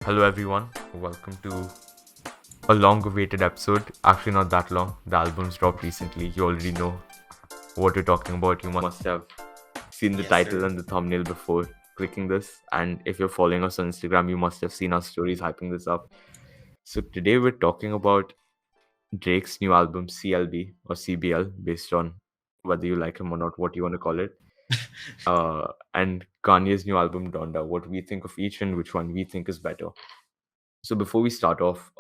Hello, everyone. Welcome to a long awaited episode. Actually, not that long. The album's dropped recently. You already know what we're talking about. You must have seen the Yes, title sir. and the thumbnail before clicking this. And if you're following us on Instagram, you must have seen our stories hyping this up. So, today we're talking about Drake's new album, CLB or CBL, based on whether you like him or not, what you want to call it. And Kanye's new album, Donda, what we think of each and which one we think is better. So before we start off,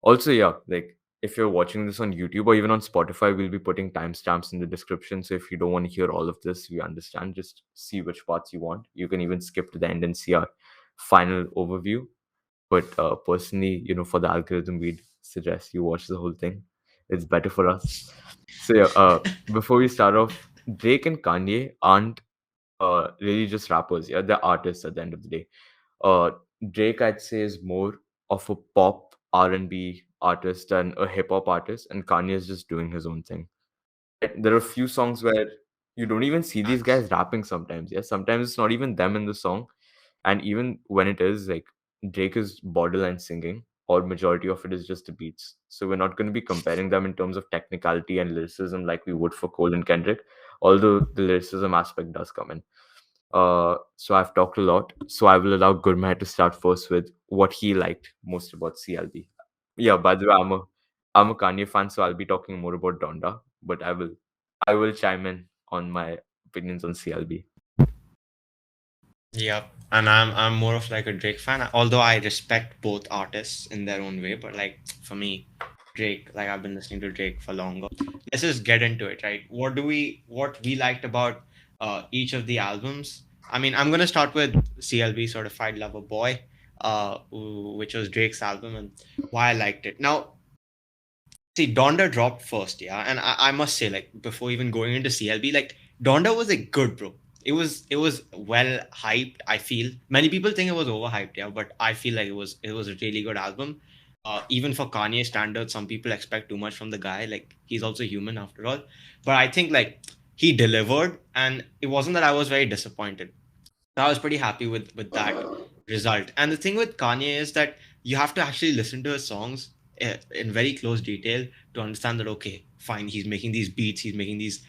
also yeah, like if you're watching this on YouTube or even on Spotify, we'll be putting timestamps in the description. So if you don't want to hear all of this, we understand. Just see which parts you want. You can even skip to the end and see our final overview. But personally, for the algorithm, we'd suggest you watch the whole thing. It's better for us. So yeah, before we start off, Drake and Kanye aren't really just rappers. Yeah, they're artists at the end of the day. Uh, Drake, I'd say, is more of a pop R&B artist than a hip hop artist, and Kanye is just doing his own thing. There are a few songs where you don't even see these Facts. guys rapping sometimes. Yeah, sometimes it's not even them in the song, and even when it is, like Drake is borderline singing, or majority of it is just the beats. So we're not going to be comparing them in terms of technicality and lyricism like we would for Cole and Kendrick, although the lyricism aspect does come in. So I've talked a lot. So I will allow Gurmeher to start first with what he liked most about CLB. Yeah, by the way, I'm a Kanye fan, so I'll be talking more about Donda, but I will chime in on my opinions on CLB. Yep. And I'm more of like a Drake fan, although I respect both artists in their own way. But like for me, Drake, like I've been listening to Drake for longer. Let's just get into it, right? What we liked about each of the albums. I mean, I'm gonna start with CLB Certified Lover Boy, which was Drake's album, and why I liked it. Now, see, Donda dropped first, yeah, and I must say, like, before even going into CLB, like, Donda was like good, bro. It was well hyped. I feel many people think it was overhyped, yeah, but I feel like it was a really good album. Even for Kanye standards, some people expect too much from the guy. Like, he's also human after all. But I think like he delivered, and it wasn't that I was very disappointed. I was pretty happy with that result. And the thing with Kanye is that you have to actually listen to his songs in very close detail to understand that okay, fine, he's making these beats, he's making these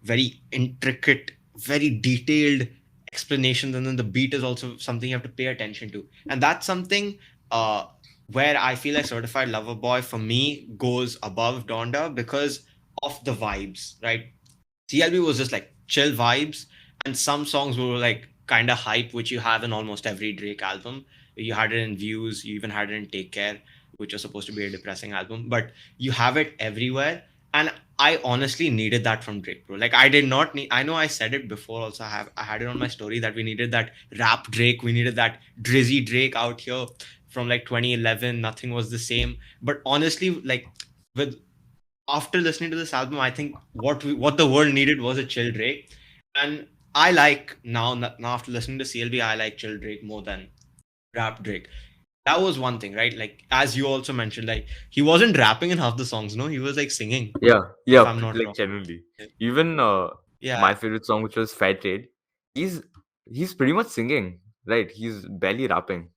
very intricate, very detailed explanations, and then the beat is also something you have to pay attention to, and that's something uh where I feel like Certified Lover Boy for me goes above Donda because of the vibes, right? CLB was just like chill vibes, and some songs were like kind of hype, which you have in almost every Drake album. You had it in Views, you even had it in Take Care, which was supposed to be a depressing album, but you have it everywhere. And I honestly needed that from Drake, bro. Like I did not need. I know I said it before. Also, I had it on my story that we needed that rap Drake. We needed that drizzy Drake out here from like 2011. Nothing was the same. But honestly, like with after listening to this album, I think what the world needed was a chill Drake, and I like now after listening to CLB, I like chill Drake more than rap Drake. That was one thing, right? Like as you also mentioned, like he wasn't rapping in half the songs, no, he was like singing, Yeah, if yeah, I'm not like wrong. genuinely. Even Yeah, my favorite song, which was Fair Trade, he's he's pretty much singing, right? He's barely rapping.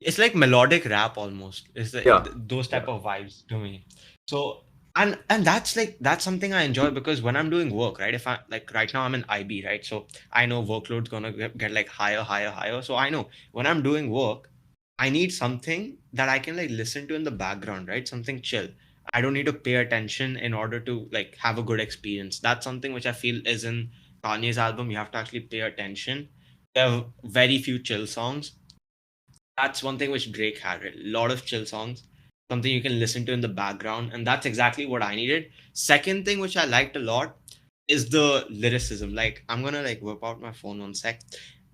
it's like melodic rap almost. It's like Yeah, those yeah. type of vibes to me. So and that's something I enjoy because when I'm doing work, right? If I like right now I'm in IB, right? So I know workload's gonna get like higher, higher, higher. So I know when I'm doing work, I need something that I can like listen to in the background, right? Something chill. I don't need to pay attention in order to like have a good experience. That's something which I feel is in Kanye's album. You have to actually pay attention. There are very few chill songs. That's one thing which Drake had, right? A lot of chill songs, something you can listen to in the background, and that's exactly what I needed. Second thing which I liked a lot is the lyricism. Like I'm gonna like whip out my phone one sec.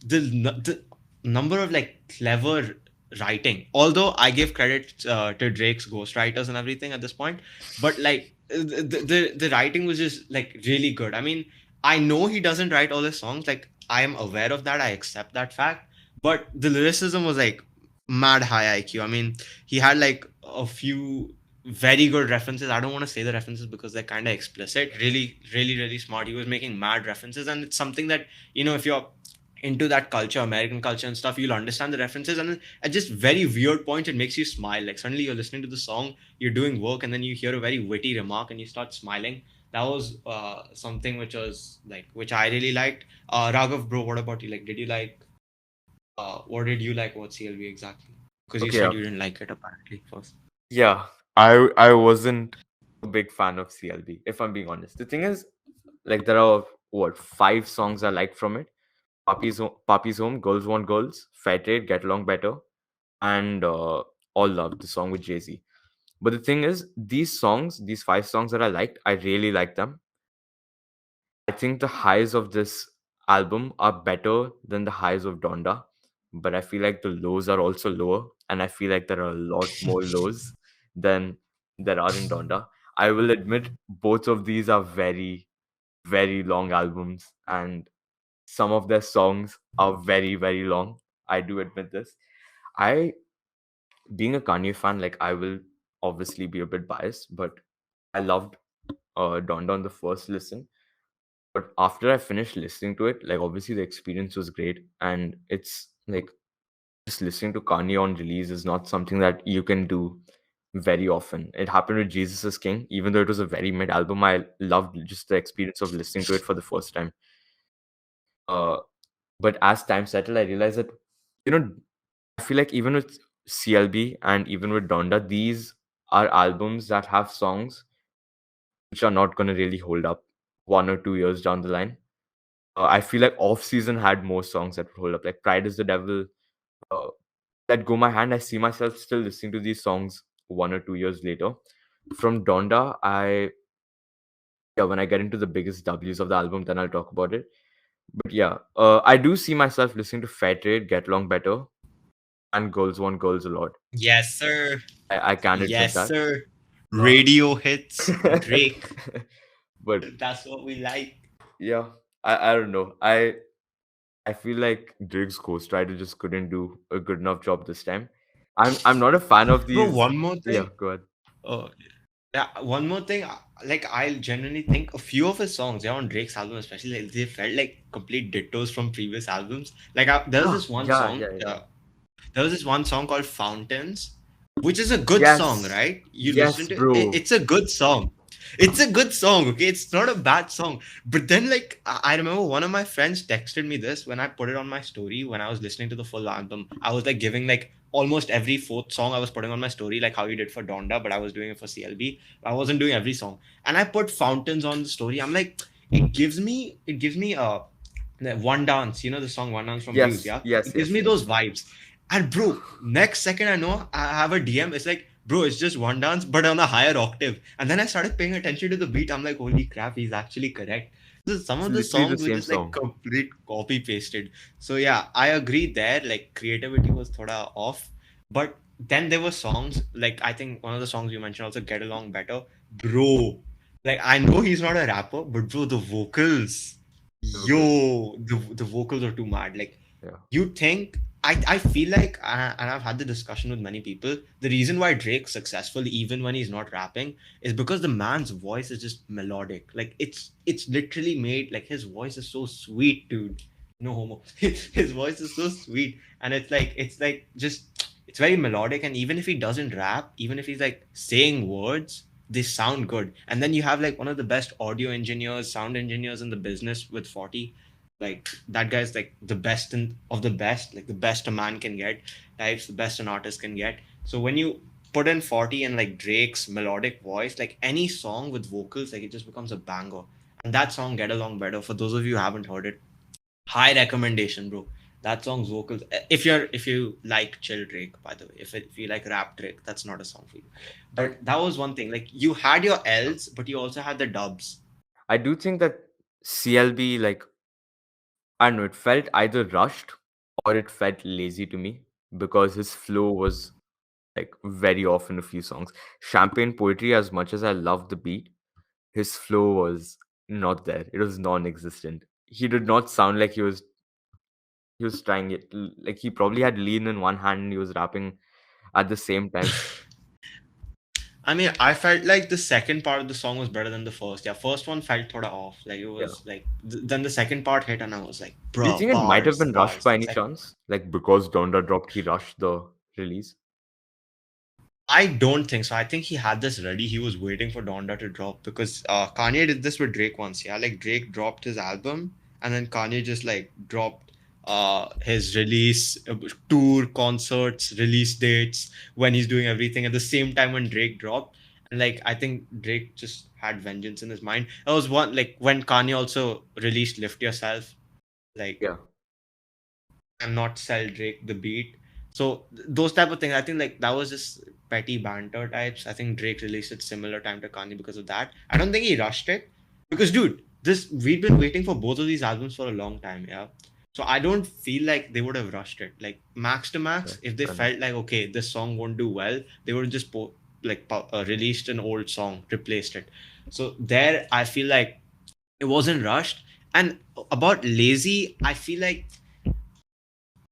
The number of like clever writing. Although I give credit to Drake's ghostwriters and everything at this point, but like the writing was just like really good. I mean, I know he doesn't write all his songs. Like I am aware of that. I accept that fact. But the lyricism was like mad high IQ. I mean, he had like a few very good references. I don't want to say the references because they're kind of explicit. Really, really, really smart. He was making mad references, and it's something that if you're into that culture, American culture and stuff, you'll understand the references. And then at just very weird points, it makes you smile. Like suddenly you're listening to the song, you're doing work, and then you hear a very witty remark and you start smiling. That was something which was like, which I really liked. Raghav, bro, what about you? Like, did you like, what did you like about CLB exactly? Because you Okay, said you didn't like it apparently first. yeah, I wasn't a big fan of CLB, if I'm being honest. The thing is, like, there are what, 5 songs I like from it: Papi's Home, Girls Want Girls, Fair Trade, Get Along Better, and All Love, the song with Jay-Z. But the thing is, these 5 songs that I liked, I really like them. I think the highs of this album are better than the highs of Donda, but I feel like the lows are also lower, and I feel like there are a lot more lows than there are in Donda. I will admit both of these are very, very long albums, and some of their songs are very, very long. I do admit this. I, being a Kanye fan, like, I will obviously be a bit biased, but I loved Donda on the first listen. But after I finished listening to it, like, obviously the experience was great, and it's like, just listening to Kanye on release is not something that you can do very often. It happened with Jesus is King, even though it was a very mid album. I loved just the experience of listening to it for the first time. Uh, but as time settled, I realized that, you know, I feel like even with CLB and even with Donda, these are albums that have songs which are not going to really hold up 1 or 2 years down the line. I feel like Off Season had more songs that would hold up. Like Pride is the Devil, uh, Let Go My Hand. I see myself still listening to these songs 1 or 2 years later. From Donda, yeah, when I get into the biggest W's of the album, then I'll talk about it. But yeah, I do see myself listening to Fair Trade, Get Along Better, and Girls Want Girls a lot. Yes, sir. I can admit Yes, that. sir. Uh, Radio hits, Drake. but That's what we like. yeah, I don't know. I feel like Drake's Ghostwriter just couldn't do a good enough job this time. I'm not a fan of Bro, these. one more Yeah, thing. go ahead. Oh, yeah, one more thing. Like, I genuinely think a few of his songs, yeah, on Drake's album, especially, like, they felt like complete dittos from previous albums. Like, there was Yeah, this one yeah, song. yeah, yeah. There was this one song called Fountains, which is a good song, Yes, right? You listen yes, to it, bro. it's a good song. It's a good song, okay? It's not a bad song. But then, like, I remember one of my friends texted me this when I put it on my story when I was listening to the full album. I was like giving like almost every fourth song I was putting on my story, like how you did for Donda, but I was doing it for CLB. I wasn't doing every song. And I put Fountains on the story. I'm like, it gives me the One Dance, the song One Dance from Views, Yes, yeah? yes, It gives yes, me yes. those vibes. And bro, next second I know I have a DM. It's like, bro, it's just One Dance, but on a higher octave. And then I started paying attention to the beat. I'm like, holy crap, he's actually correct. So some It's of the literally the songs were same just like song. complete copy pasted. So yeah, I agree there. Like creativity was thoda off. But then there were songs, like I think one of the songs you mentioned also, Get Along Better. Bro, like I know he's not a rapper, but bro, the vocals, So good. yo, the vocals are too mad. Like Yeah. you think I feel like, and I've had the discussion with many people, the reason why Drake's successful even when he's not rapping is because the man's voice is just melodic. Like it's literally made, like his voice is so sweet, dude. No homo. His voice is so sweet, and it's like just it's very melodic. And even if he doesn't rap, even if he's like saying words, they sound good. And then you have like one of the best audio engineers, sound engineers in the business with 40. Like that guy's like the best of the best, like the best a man can get, types the best an artist can get. So when you put in 40 and like Drake's melodic voice, like any song with vocals, like it just becomes a banger. And that song, Get Along Better, for those of you who haven't heard it, high recommendation, bro. That song's vocals, if you like chill Drake, by the way, if you like rap Drake, that's not a song for you. I But that was one thing, like you had your L's, but you also had the dubs. I do think that CLB, like, I don't know, it felt either rushed or it felt lazy to me because his flow was like very off in a few songs. Champagne Poetry, as much as I love the beat, his flow was not there. It was non-existent. He did not sound like he was trying it. Like, he probably had lean in one hand and he was rapping at the same time. I mean, I felt like the second part of the song was better than the first. Yeah, first one felt thought off. Like it Yeah. was like then the second part hit, and I was like, Do you bro, think it might have been rushed bars. by any chance? Like because Donda dropped, he rushed the release? I don't think so. I think he had this ready. He was waiting for Donda to drop because Kanye did this with Drake once. Yeah, like Drake dropped his album and then Kanye just like dropped his release tour, concerts, release dates when he's doing everything at the same time when Drake dropped. And like I think Drake just had vengeance in his mind. That was one like when Kanye also released Lift Yourself. Like Yeah. and not sell Drake the beat. So those type of things, I think like that was just petty banter types. I think Drake released it similar time to Kanye because of that. I don't think he rushed it because dude, this we've been waiting for both of these albums for a long time, yeah. So I don't feel like they would have rushed it. Like Max to Yeah. Max, if they Fair enough. felt like okay, this song won't do well, they would have just released an old song, replaced it. So there, I feel like it wasn't rushed. And about lazy, I feel like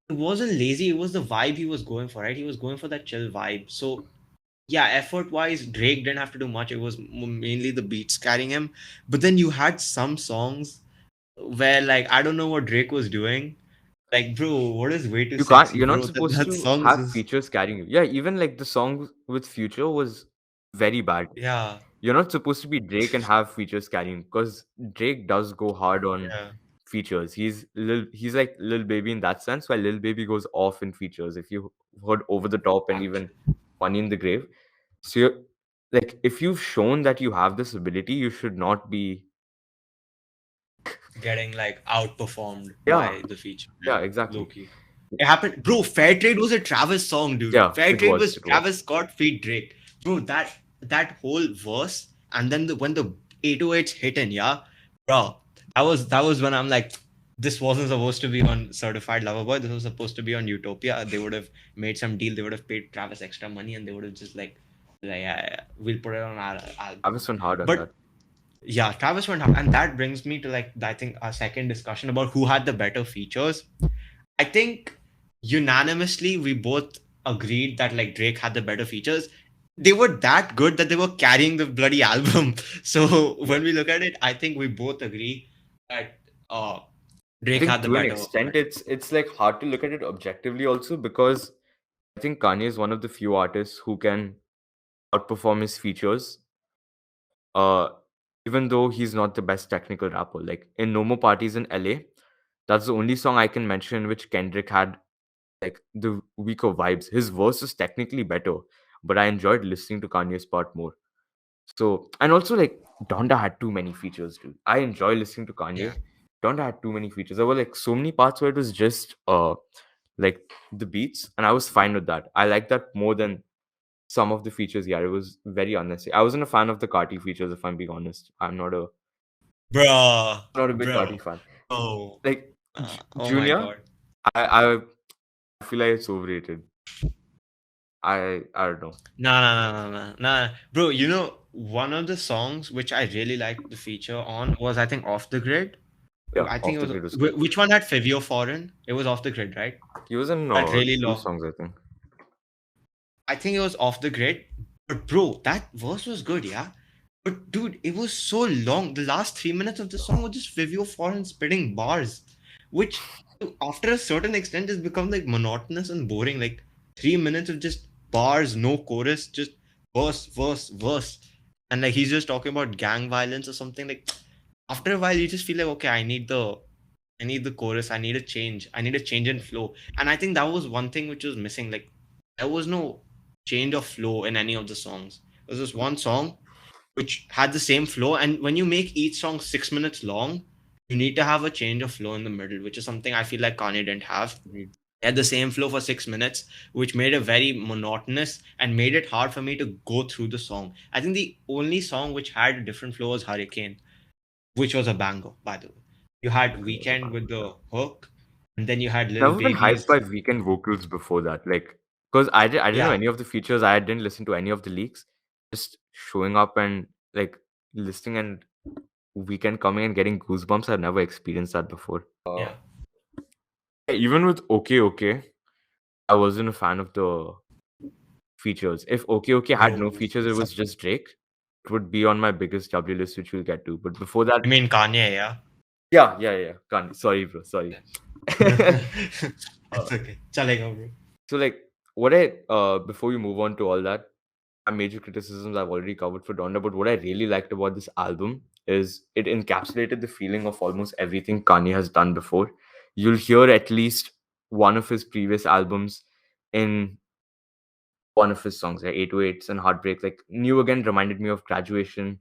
it wasn't lazy, it was the vibe he was going for, right? He was going for that chill vibe. So yeah, effort wise, Drake didn't have to do much. It was mainly the beats carrying him. But then you had some songs where like I don't know what Drake was doing. Like, bro, what is way too You can't. sexy, You're not bro? supposed That to songs have is features carrying you. Yeah. Even like the song with Future was very bad. yeah, You're not supposed to be Drake and have features carrying because Drake does go hard on yeah, features. He's like Lil Baby in that sense, while Lil Baby goes off in features. If you heard Over the Top and even actually Money in the Grave, so you're like if you've shown that you have this ability, you should not be. getting like outperformed Yeah, by the feature, yeah, right? exactly. Loki. It happened, bro. Fair Trade was a Travis song, dude. Yeah, Fair it Trade was. was It was. Travis Scott feat Drake, bro. That whole verse, and then when the 808s hit in, yeah, bro. That was when I'm like, this wasn't supposed to be on Certified Lover Boy. This was supposed to be on Utopia. They would have made some deal. They would have paid Travis extra money, and they would have just like yeah, we'll put it on our I album. was went hard on But that. yeah, Travis went up, and that brings me to like I think our second discussion about who had the better features. I think unanimously we both agreed that like Drake had the better features. They were that good that they were carrying the bloody album. So Yeah. when we look at it, I think we both agree that uh I Drake think had the to an better extent, it's like hard to look at it objectively also because I think Kanye is one of the few artists who can outperform his features, uh, even though he's not the best technical rapper. Like in No More Parties in LA, that's the only song I can mention in which Kendrick had like the weaker vibes. His verse is technically better, but I enjoyed listening to Kanye's part more. So and also like Donda had too many features, dude. I enjoy listening to yeah. Kanye. Donda had too many features. There were like so many parts where it was just like the beats, and I was fine with that. I like that more than some of the features. Yeah, it was very unnecessary. I wasn't a fan of the Carti features, if I'm being honest. Bro, Not a big Carti bro. fan. Oh, Like oh my Junior, god. I feel like it's overrated. I don't know. Nah. Bro, you know, one of the songs which I really liked the feature on was I think Off the Grid. Yeah, I think Off it the was Grid was good. which one had Fivio Foreign? It was Off the Grid, right? He was in That really two long. songs, I think. I think it was Off the Grid. But bro, that verse was good, yeah. But dude, it was so long. The last 3 minutes of the song was just Fivio Foreign spitting bars, which after a certain extent has become like monotonous and boring. Like 3 minutes of just bars, no chorus, just verse. And like he's just talking about gang violence or something. Like after a while, you just feel like, okay, I need the chorus. I need a change in flow. And I think that was one thing which was missing. Like there was no change of flow in any of the songs. There was this one song which had the same flow. And when you make each song 6 minutes long, you need to have a change of flow in the middle, which is something I feel like Kanye didn't have. Agreed. He had the same flow for 6 minutes, which made it very monotonous and made it hard for me to go through the song. I think the only song which had a different flow was Hurricane, which was a banger, by the way. You had It was a Weekend banger, with yeah. the hook, and then you had Lil Never been hyped Baby's. by Weekend vocals before that. Like, because I didn't know Yeah, any of the features. I didn't listen to any of the leaks. Just showing up and like listening and Weekend coming and getting goosebumps. I've never experienced that before. yeah. Even with Okay, I wasn't a fan of the features. If Okay Okay had Bro, no features, it was some, just Drake, it would be on my biggest W list, which we'll get to. But before that, you mean Kanye, yeah? yeah. Sorry, bro. Sorry. Uh, It's okay. Chalega, bro. so like what I before we move on to all that, major criticisms I've already covered for Donda, but what I really liked about this album is it encapsulated the feeling of almost everything Kanye has done before. You'll hear at least one of his previous albums in one of his songs, like 808s and Heartbreak. Like New Again reminded me of Graduation.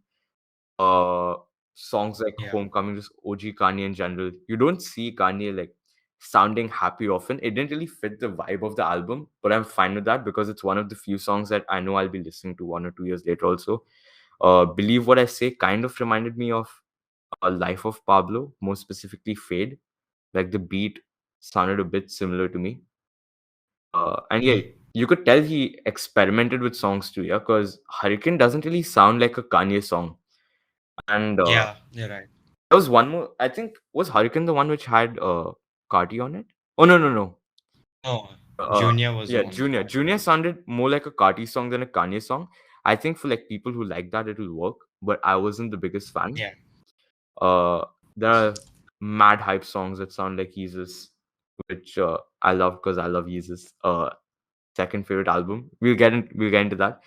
Uh, Songs like Yeah. Homecoming, just OG Kanye in general. You don't see Kanye like sounding happy often. It didn't really fit the vibe of the album, but I'm fine with that because it's one of the few songs that I know I'll be listening to 1 or 2 years later also. Believe What I Say kind of reminded me of Life of Pablo, more specifically Fade. Like the beat sounded a bit similar to me. And yeah, Hmm. you could tell he experimented with songs too, yeah, because Hurricane doesn't really sound like a Kanye song. And Yeah, you're right. there was one more, I think, was Hurricane the one which had Carti on it? Oh, no. Oh, Uh, Junior was the yeah, one with Junior. Cardi. Junior sounded more like a Carti song than a Kanye song. I think for like people who like that, it will work, but I wasn't the biggest fan. Yeah. Uh, there are mad hype songs that sound like Jesus, which I love because I love Jesus. Second favorite album. We'll get into that.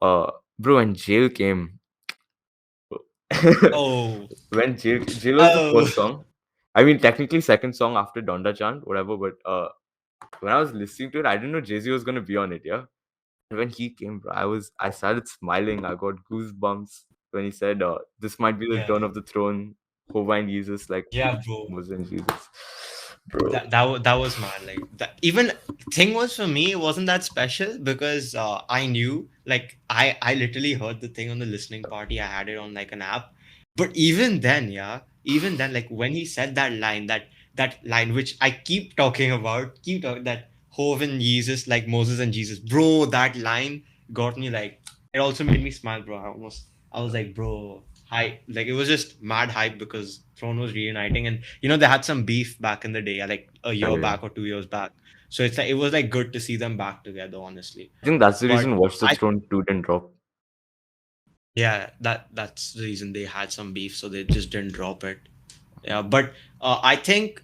Uh, Bro, when Jail came, Oh, when Jail was the oh, first song. I mean, technically second song after Donda Chant, whatever. But when I was listening to it, I didn't know Jay Z was gonna be on it. Yeah, and when he came, bro, I started smiling. I got goosebumps when he said, "This might be the yeah, return of the throne." Hovain Jesus, like yeah, bro. Muslim Jesus, bro. That was mad. Like that, even thing was for me, it wasn't that special because I knew, like, I literally heard the thing on the listening party. I had it on like an app, but even then, yeah, even then, like when he said that line which I keep talking about, keep talking that Hov and Jesus, like Moses and Jesus, bro. That line got me like. It also made me smile, bro. I was like, bro, hype. Like it was just mad hype because Throne was reuniting, and they had some beef back in the day, like a Yeah, year yeah. back or 2 years back. So it's like it was like good to see them back together, honestly. I think that's the But reason Watch the I Throne 2 didn't drop. yeah, that's the reason they had some beef, so they just didn't drop it. Yeah, but I think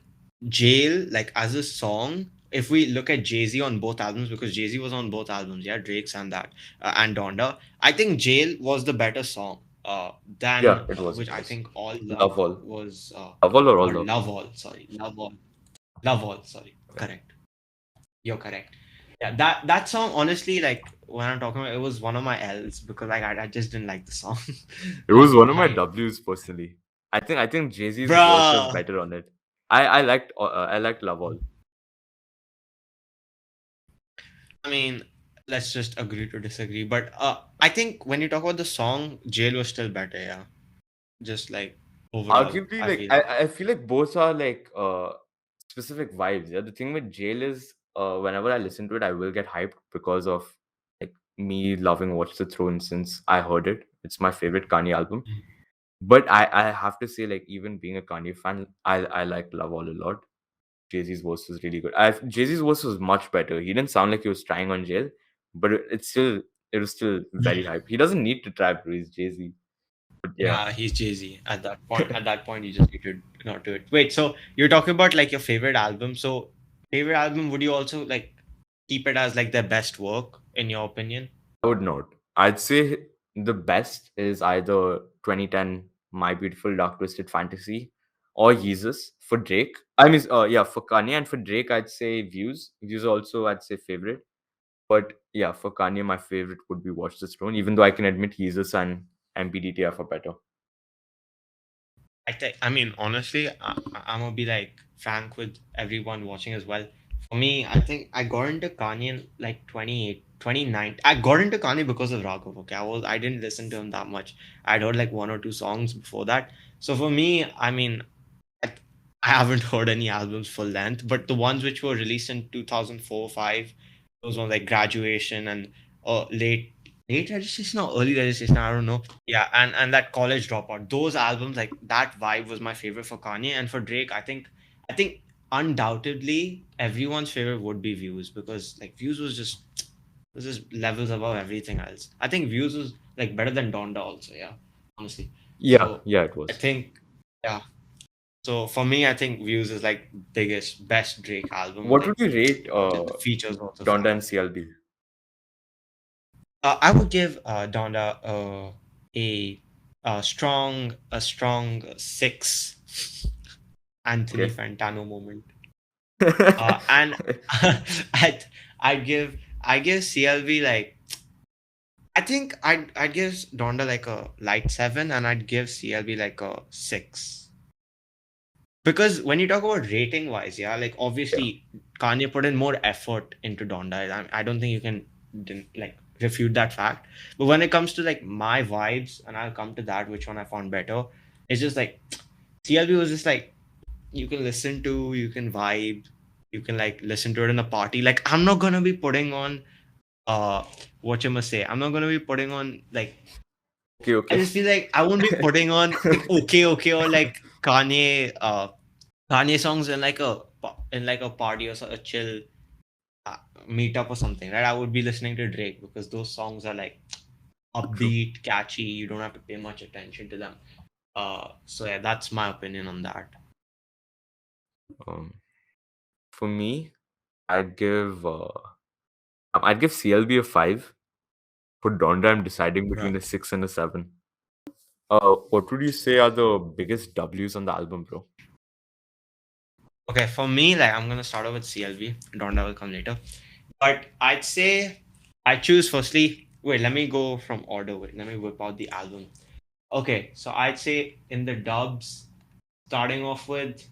Jail, like as a song, if we look at Jay Z on both albums, because Jay Z was on both albums, yeah, Drake's and that, and Donda. I think Jail was the better song Yeah, than it was. which It I was. think All Love Love all. was, Love all or all or love. Love All, sorry, Love All, sorry, Okay. correct. You're correct. Yeah, that song, honestly, like when I'm talking about, it was one of my L's because like I just didn't like the song. It was Like one of my I, W's personally. I think Jay Z's verse was bruh. better on it. I liked Love All. I mean, let's just agree to disagree. But I think when you talk about the song, Jail was still better. Yeah, just like overall, Arguably, I like feel. I feel like both are like specific vibes. Yeah, the thing with Jail is whenever I listen to it, I will get hyped because of like me loving Watch the Throne since I heard it. It's my favorite Kanye album. But I have to say, like even being a Kanye fan, I like Love All a lot. Jay Z's voice was really good. Jay Z's voice was much better. He didn't sound like he was trying on jail, but it was still very hype. He doesn't need to try, bro. He's Jay Z. But yeah, Yeah, he's Jay Z at that point. At that point, you just need to not do it. Wait, so you're talking about like your favorite album. So favorite album, would you also like keep it as like their best work in your opinion? I would not. I'd say the best is either 2010 My Beautiful Dark Twisted Fantasy or Jesus for Drake. I mean, yeah, for Kanye and for Drake, I'd say Views. Views also, I'd say favorite. But yeah, for Kanye, my favorite would be Watch the Throne, even though I can admit Jesus and MPDTF are better. I think, I mean, honestly, I'm gonna be like frank with everyone watching as well. For me, I think I got into Kanye in like 28, 29. I got into Kanye because of Raghav. Okay, I didn't listen to him that much. I'd heard like one or two songs before that. So for me, I mean, I, I haven't heard any albums full length, but the ones which were released in 2004, 5, those ones like Graduation and late registration or early registration, I don't know. Yeah, and that College Dropout. Those albums, like that vibe was my favorite for Kanye. And for Drake, I think undoubtedly everyone's favorite would be Views because like Views was just This is levels above everything else. I think Views is like better than Donda also, yeah, honestly. Yeah, So yeah, it I was. think, yeah. So for me, I think Views is like biggest, best Drake album. What would Like you rate the features also Donda fire. and CLB? I would give Donda a strong six Anthony Okay. Fantano moment. And I'd I give CLB like I think I'd give Donda like a light seven, and I'd give CLB like a six. Because when you talk about rating wise, yeah, like Yeah. obviously Kanye put in more effort into Donda. I don't think you can like refute that fact. But when it comes to like my vibes, and I'll come to that, which one I found better, it's just like CLB was just like you can listen to, you can vibe, you can like listen to it in a party. Like I'm not gonna be putting on what you must say. I'm not gonna be putting on like Okay, I okay. just feel like I won't be putting on like okay, okay, or like Kanye songs in like a party or a chill uh, meetup or something, right? I would be listening to Drake because those songs are like True. upbeat, catchy. You don't have to pay much attention to them. So yeah, that's my opinion on that. Um, for me, I'd give CLB a 5. For Donda, I'm deciding between Right. a 6 and a 7. What would you say are the biggest W's on the album, bro? Okay, for me, like I'm gonna start off with CLB. Donda will come later. But I'd say I choose firstly. Wait, let me go from order. Wait, let me whip out the album. Okay, so I'd say in the dubs, starting off with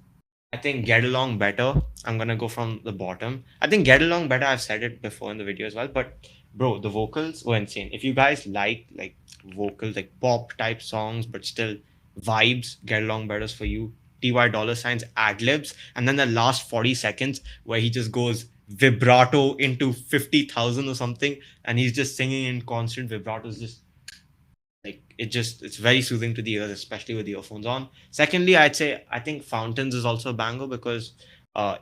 I think Get Along Better. I'm gonna go from the bottom. I think Get Along Better, I've said it before in the video as well, but bro, the vocals were insane. If you guys like vocals, like pop type songs, but still vibes, Get Along Better is for you. TY dollar signs ad libs, and then the last 40 seconds where he just goes vibrato into 50,000 or something, and he's just singing in constant vibratos, just like it's very soothing to the ears, especially with earphones on. Secondly, I'd say I think Fountains is also a banger because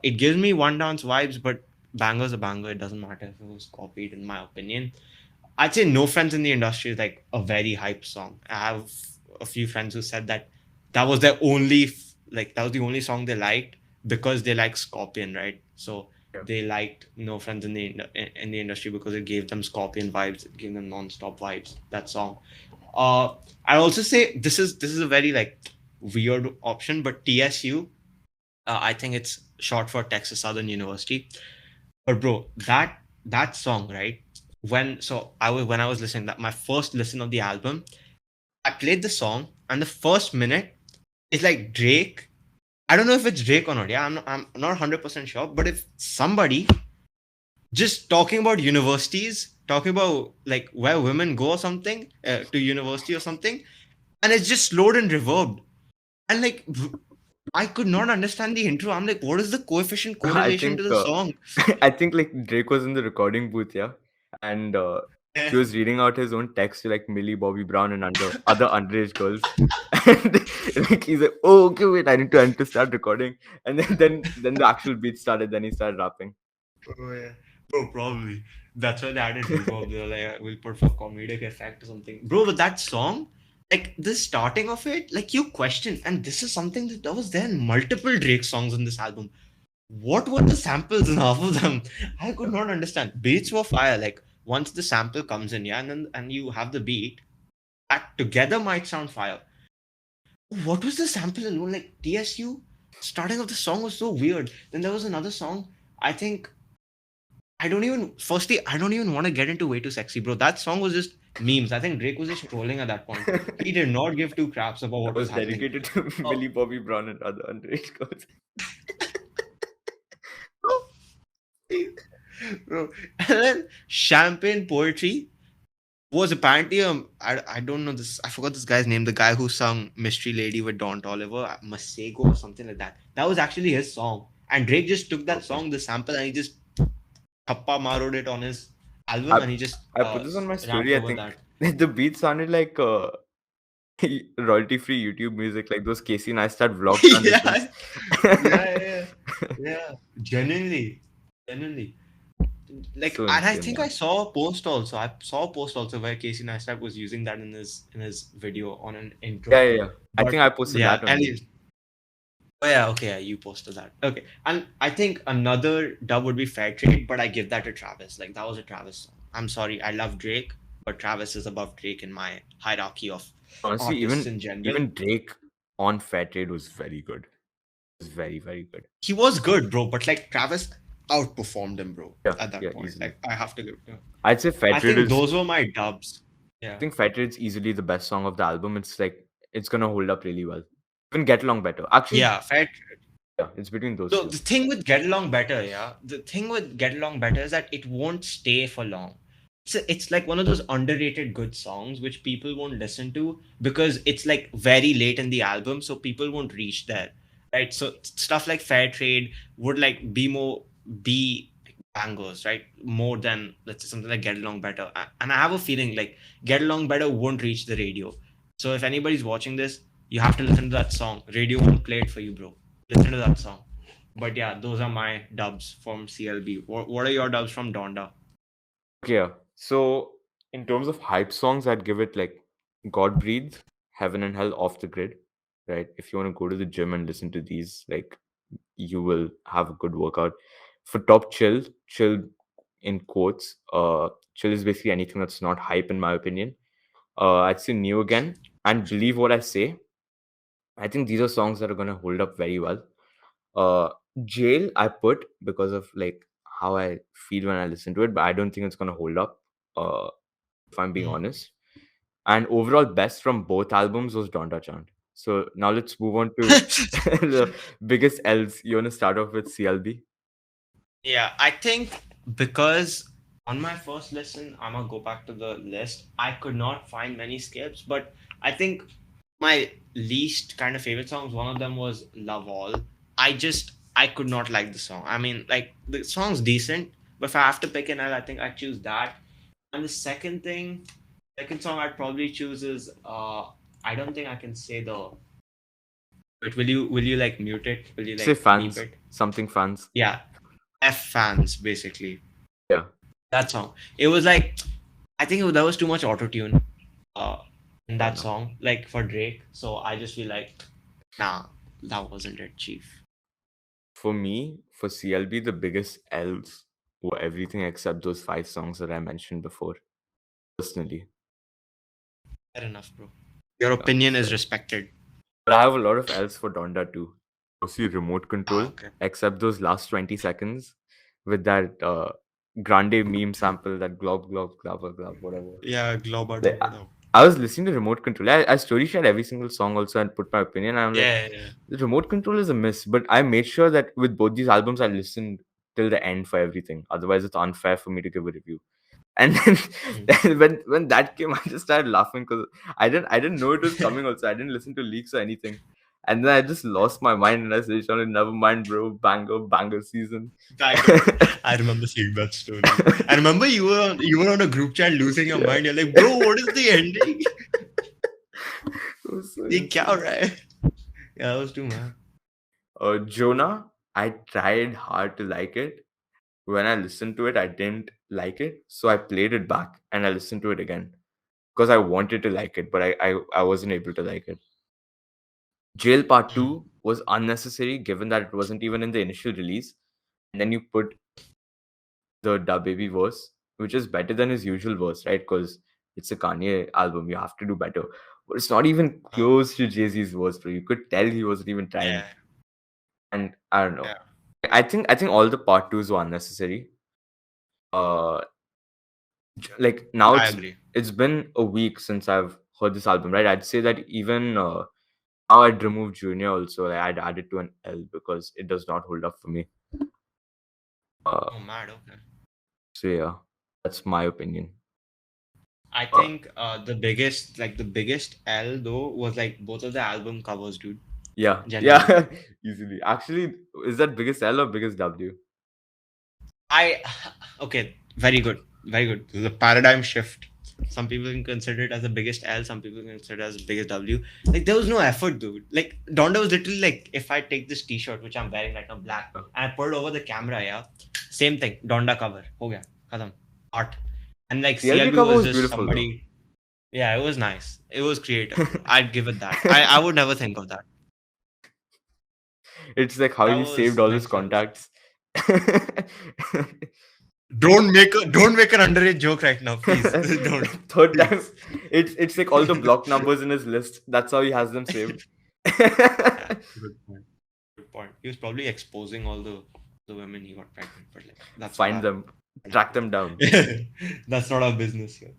it gives me one dance vibes, but banger's a banger. It doesn't matter if it was copied, in my opinion. I'd say No Friends in the Industry is like a very hype song. I have a few friends who said that that was their only like that was the only song they liked because they like Scorpion, right? So Yeah. they liked No Friends in the industry because it gave them Scorpion vibes, it gave them non-stop vibes. That song. I also say this is a very like weird option, but TSU, I think it's short for Texas Southern University. But bro, that song, right? When I was listening, that my first listen of the album, I played the song, and the first minute is like Drake. I don't know if it's Drake or not. Yeah, I'm not 100% sure. But if somebody just talking about universities, talking about like where women go or something to university or something, and it's just slowed and reverbed. And like I could not understand the intro. I'm like, what is the coefficient I correlation to think the song? I think like Drake was in the recording booth, yeah, and Yeah. he was reading out his own text to like Millie Bobby Brown and other underage girls, and like he's like, "Oh, okay, wait, I need to start recording," and then the actual beat started. Then he started rapping. Oh, yeah. Bro, probably. That's why they added reverb. They were like, we'll put for comedic effect or something. Bro, but that song, like the starting of it, like you question, and this is something that was there in multiple Drake songs on this album. What were the samples in half of them? I could not understand. Beats were fire. Like once the sample comes in, yeah, and you have the beat, that together might sound fire. What was the sample alone? Like TSU, starting of the song was so weird. Then there was another song. I think I don't even want to get into Way Too Sexy, bro. That song was just memes. I think Drake was just trolling at that point. He did not give two craps about That what was was happening. dedicated to Oh, Millie Bobby Brown and other underage girls. bro. And then Champagne Poetry was apparently I don't know this. I forgot this guy's name. The guy who sung Mystery Lady with Don Toliver, Masego or something like that. That was actually his song. And Drake just took that Okay. song, the sample, and he just thappa marred it on his album, I and he just I put this on my rapped story. I over think that. the beat sounded like royalty-free YouTube music, like those Casey Neistat vlog transitions. Yeah, yeah, yeah, yeah. Genuinely, genuinely. Like, So and I insane, think yeah. I saw a post also. I saw a post also where Casey Neistat was using that in his video on an Yeah, intro. yeah, yeah. I But think I posted yeah, that only. and oh yeah, okay, yeah, you posted that. Okay, and I think another dub would be Fair Trade, but I give that to Travis. Like that was a Travis song. I'm sorry, I love Drake, but Travis is above Drake in my hierarchy of Honestly, artists in general. even Drake on Fair Trade was very good. It was very, very good. He was good, bro, but like Travis outperformed him, bro, Yeah, at that yeah, point. easily. Like I have to give it to him. I'd say Fair I Trade think is those were my dubs. I Yeah. think Fair Trade's easily the best song of the album. It's like it's gonna hold up really well. Even Get Along Better. Actually, Yeah, Fair. yeah, it's between those So two. the thing with Get Along Better, yeah, the thing with Get Along Better is that it won't stay for long. It's like one of those underrated good songs which people won't listen to because it's like very late in the album, so people won't reach there, right? So stuff like Fair Trade would like be bangers, right? More than let's say something like Get Along Better. And I have a feeling like Get Along Better won't reach the radio. So if anybody's watching this, you have to listen to that song. Radio won't play it for you, bro. Listen to that song. But yeah, those are my dubs from CLB. What are your dubs from Donda? Okay, yeah. So in terms of hype songs, I'd give it like God Breathe, Heaven and Hell, Off the Grid. Right. If you want to go to the gym and listen to these, like you will have a good workout. For top chill in quotes, chill is basically anything that's not hype in my opinion. I'd say New Again and Believe What I Say. I think these are songs that are gonna hold up very well. Uh, Jail I put because of like how I feel when I listen to it, but I don't think it's gonna hold up. If I'm being Mm. honest. And overall best from both albums was Donda Chant. So now let's move on to the biggest L's. You wanna start off with CLB? Yeah, I think because on my first listen, I'm gonna go back to the list. I could not find many skips, but I think my least kind of favorite songs, one of them was Love All. I could not like the song. I mean, like the song's decent, but if I have to pick an L, I think I choose that. And the second song I'd probably choose is I don't think I can say the. But will you like mute it? Will you Say like beep fans, it? something fans. Yeah, F fans basically. Yeah, That song. It was like I think that was too much auto tune uh in fair that enough. song, like for Drake. So I just feel like nah, that wasn't it, Chief. For me, for CLB, the biggest L's were everything except those 5 songs that I mentioned before. Personally, Fair enough, bro. Your yeah. opinion is So, respected. but I have a lot of L's for Donda too. Mostly remote Ah, control, okay. except those last 20 seconds with that Grande meme sample, that glob glob globber glob, whatever. Yeah, globa Like, doba dob. I was listening to remote control. I story shared every single song also and put my opinion. I'm like, Yeah, yeah, the remote control is a miss, but I made sure that with both these albums, I listened till the end for everything. Otherwise, it's unfair for me to give a review. And then, yeah. then when that came, I just started laughing because I didn't know it was coming. Also, I didn't listen to leaks or anything. And then I just lost my mind and I said, "Sean, never mind, bro. Banger season." Tiger. I remember seeing that story. I remember you were on a group chat losing your Yeah, mind. You're like, bro, what is the ending? it was so ये क्या हो insane. रहा है? Yeah, that was too mad. Jonah, I tried hard to like it. When I listened to it, I didn't like it. So I played it back and I listened to it again because I wanted to like it, but I wasn't able to like it. Jail Part Mm. 2 was unnecessary given that it wasn't even in the initial release. And then you put the Da Baby verse, which is better than his usual verse, right? Because it's a Kanye album, you have to do better. But it's not even Uh, close to Jay-Z's verse, bro. You could tell he wasn't even trying. yeah, And I don't know. yeah. I think all the part twos were unnecessary. Uh like now I agree. it's been a week since I've heard this album, right? I'd say that even now I'd remove Junior also. Like, I'd add it to an L because it does not hold up for me. Uh, Oh, mad. Okay. so yeah, that's my opinion. I Uh, think the biggest L though was like both of the album covers, dude. yeah, Genuinely. yeah, easily. Actually, is that biggest L or biggest W? I okay, very good. Very good. This is a paradigm shift. Some people can consider it as the biggest L. Some people can consider it as the biggest W. Like there was no effort, dude. Like Donda was literally like, if I take this T-shirt which I'm wearing right now, black, and I put it over the camera, yeah, same thing. Donda cover, ho gaya, khatam, art. And like CLB CLB cover was was just beautiful though. somebody. Yeah, it was nice. It was creative. I'd give it that. I would never think of that. It's like how That he saved was all his next level stuff. contacts. Don't make an underage joke right now, please. Don't. Third time, Please. it's like all the block numbers in his list. That's how he has them saved. Yeah, good point. Good point. He was probably exposing all the women he got pregnant, but like that's not Find our them, track them down. that's not our business here.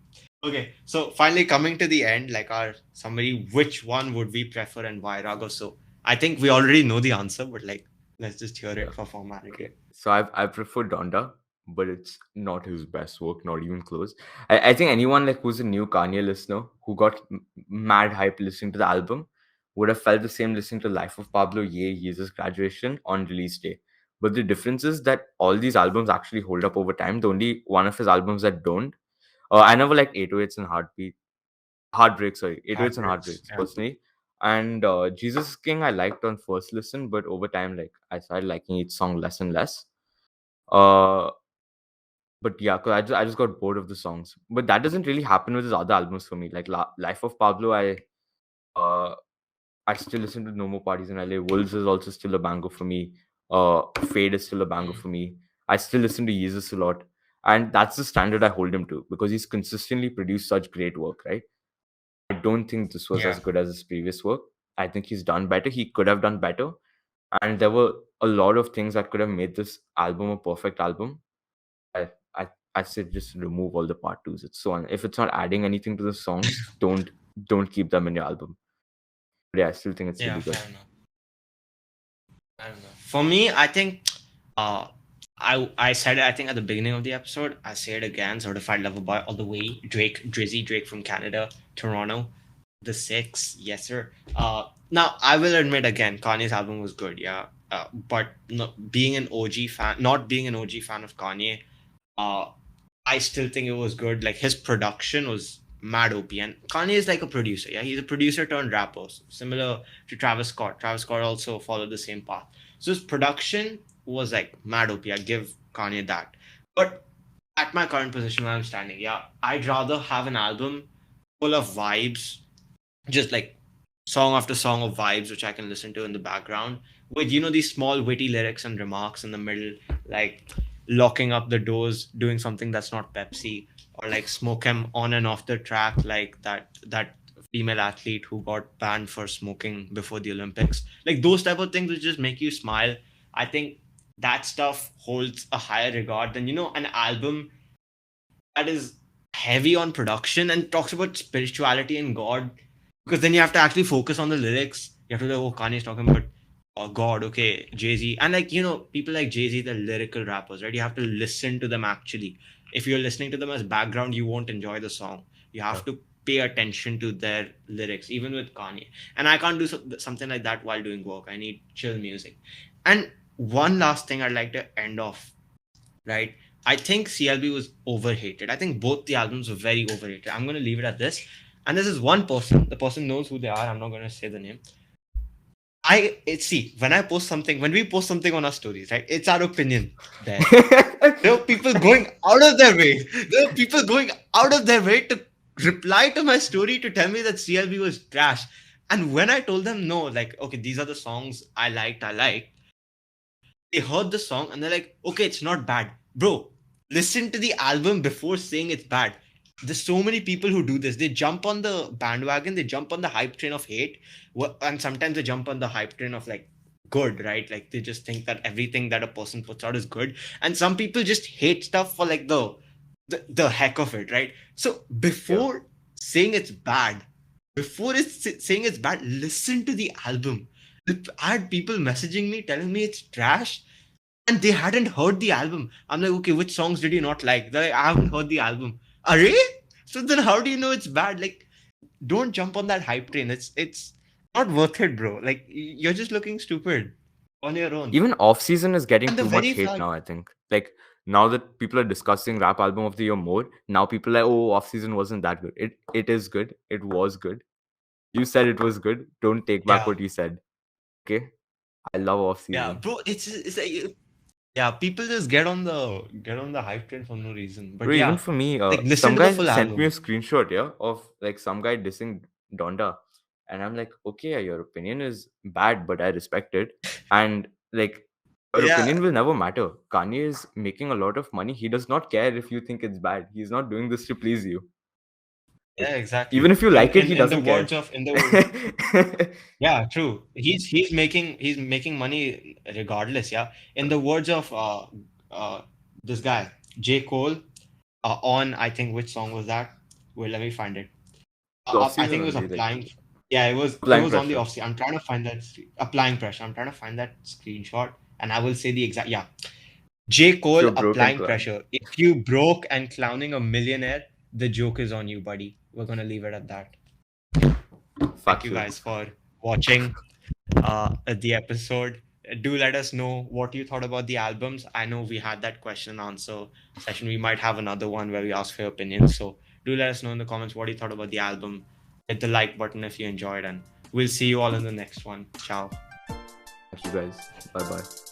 Okay, so finally coming to the end, like our summary, which one would we prefer and why, Raghav? So I think we already know the answer, but like let's just hear Yeah. it for formality. Okay. So I prefer Donda, but it's not his best work, not even close. I think anyone like who's a new Kanye listener who got mad hype listening to the album would have felt the same listening to Life of Pablo Ye Jesus Graduation on release day. But the difference is that all these albums actually hold up over time. The only one of his albums that don't. I never liked 808s and Heartbreak, sorry, 808s and Heartbreaks. Heartbreaks Yeah. personally. And Jesus is King I liked on first listen, but over time, like I started liking each song less and less. Uh, but yeah, 'cause I just got bored of the songs. But that doesn't really happen with his other albums for me. Like Life of Pablo, uh I still listen to No More Parties in LA. Wolves is also still a banger for me. Fade is still a banger for me. I still listen to Jesus a lot, and that's the standard I hold him to because he's consistently produced such great work, right? I don't think this was Yeah. as good as his previous work. I think he's done better. He could have done better, and there were a lot of things that could have made this album a perfect album. I I I said just remove all the part twos. It's so if it's not adding anything to the songs, don't keep them in your album. But yeah, I still think it's Yeah, really good. fair enough. I don't know. For me, I think uh I said it, I think at the beginning of the episode. I say it again, Certified Lover Boy all the way. Drake from Canada, Toronto. The Six, yes sir. Now I will admit again, Kanye's album was good, yeah. But no, being an OG fan, not being an OG fan of Kanye, uh I still think it was good. Like his production was mad OP. And Kanye is like a producer. Yeah, he's a producer turned rapper, similar to Travis Scott. Travis Scott also followed the same path. So his production was like mad OP. I give Kanye that. But at my current position where I'm standing, yeah, I'd rather have an album full of vibes, just like song after song of vibes, which I can listen to in the background, with these small witty lyrics and remarks in the middle, like locking up the doors, doing something that's not Pepsi, or like smoke him on and off the track, like that female athlete who got banned for smoking before the Olympics. Like those type of things which just make you smile. I think that stuff holds a higher regard than an album that is heavy on production and talks about spirituality and God, because then you have to actually focus on the lyrics. You have to like, oh, Kanye's talking about God, okay, Jay-Z, and like people like Jay-Z, the lyrical rappers, right? You have to listen to them actually. If you're listening to them as background, you won't enjoy the song. You have to pay attention to their lyrics, even with Kanye. And I can't do something like that while doing work. I need chill music. And one last thing I'd like to end off, right? I think CLB was overhated. I think both the albums were very overrated. I'm going to leave it at this. And this is one person. The person knows who they are. I'm not going to say the name. See, when we post something on our stories, right? It's our opinion there. There are people going out of their way. There are people going out of their way to reply to my story to tell me that CLB was trash. And when I told them no, like, okay, these are the songs I liked, they heard the song and they're like, okay, it's not bad. Bro, listen to the album before saying it's bad. There's so many people who do this. They jump on the bandwagon, they jump on the hype train of hate, and sometimes they jump on the hype train of like good, right? Like they just think that everything that a person puts out is good. And some people just hate stuff for like the heck of it, right? So before saying it's bad, listen to the album. I had people messaging me telling me it's trash and they hadn't heard the album. I'm like, okay, which songs did you not like? They're like, I haven't heard the album. Are So then how do you know it's bad? Like, don't jump on that hype train. It's not worth it, bro. Like you're just looking stupid on your own. Even off season is getting And the too much very hate fact, now. I think like Now that people are discussing rap album of the year more, now people are like, oh, off season wasn't that good. It is good. It was good. You said it was good. Don't take back Yeah, what you said. Okay. I love off yeah, season. bro. It's like, yeah, people just get on the hype train for no reason. But Bro, even yeah, for me, like listen some to the guy full sent me a album. screenshot, yeah, of like some guy dissing Donda. And I'm like, okay, yeah, your opinion is bad, but I respect it. And like, your Yeah, opinion will never matter. Kanye is making a lot of money. He does not care if you think it's bad. He's not doing this to please you. Like, yeah, even exactly. if you In like it, in he in the doesn't care. words of in the Yeah, true. He's making money regardless. Yeah. In the words of uh this guy J Cole, on, I think, which song was that? Wait, let me find it. Off I season think it was only, like applying. Yeah, it applying was on the pressure. off. I'm trying to find that applying pressure. I'm trying to find that screenshot, and I will say the exact. Yeah, J If Cole you're broke and applying clown. pressure. If you broke and clowning a millionaire, the joke is on you, buddy. We're gonna leave it at that. Thank you Factual. guys for watching the episode. Do let us know what you thought about the albums. I know we had that question and answer session. We might have another one where we ask for your opinions. So do let us know in the comments what you thought about the album. Hit the like button if you enjoyed, and we'll see you all in the next one. Ciao. Thank you guys. Bye bye.